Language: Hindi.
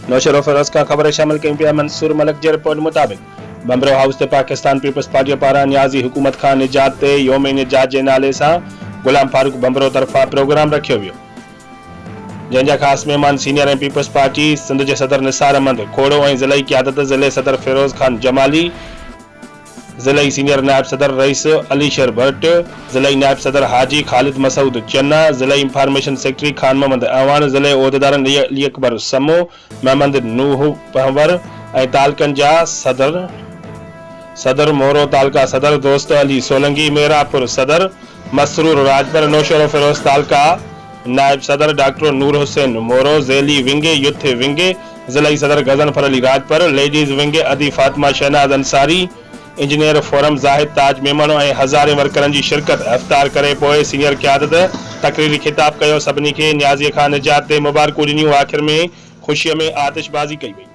नौशर फिरोज का ख़बर शामिल कई पिया। मंसूर मलिक के रिपोर्ट मुताबिक बम्बरो हाउस ते पाकिस्तान पीपल्स पार्टी पारां न्याज़ी हुकूमत खां निजात ते योम निजात के नाले से गुलाम फारूक बम्बरो तरफा प्रोग्राम रखियो वियो, जंहिंजा खास मेहमान सीनियर पीपल्स पार्टी सिंध के सदर निसार अहमद खोड़ो और ज़िले क़यादत ज़िले सदर फिरोज खान जमाली, ज़िले सीनियर नायब सदर रईस अलीशर भट्ट, ज़िले नायब सदर हाजी खालिद मसूद चन्ना, ज़िले इंफॉर्मेशन सेक्रेटरी खान मोहम्मद अवान, ज़िले उहदेदार अली अकबर समो, महमद नूह पहवर और तालकन जा सदर मोहरो तालका सदर दोस्त अली सोलंगी, मेरापुर सदर मसरूर राजबर, नौशर फिरोज तालका नायब सदर डॉक्टर नूर हुसैन मोरो, ज़ैली विंगे यूथ विंगे, ज़िले सदर गजनफर अली राजपर, लेडीज विंगे अदी फातिमा शहनाज अंसारी, इंजीनियर फोरम जाहिद ताज मेमन और हज़ारे वर्करन की शिरकत इफ्तार करे पोए सीनियर क़यादत तकरीरी खिताब कयो। सभिनी के न्याज़ी खां निजात ते मुबारकूं ॾिनियूं। आख़िर में खुशी में आतिशबाज़ी कई वई।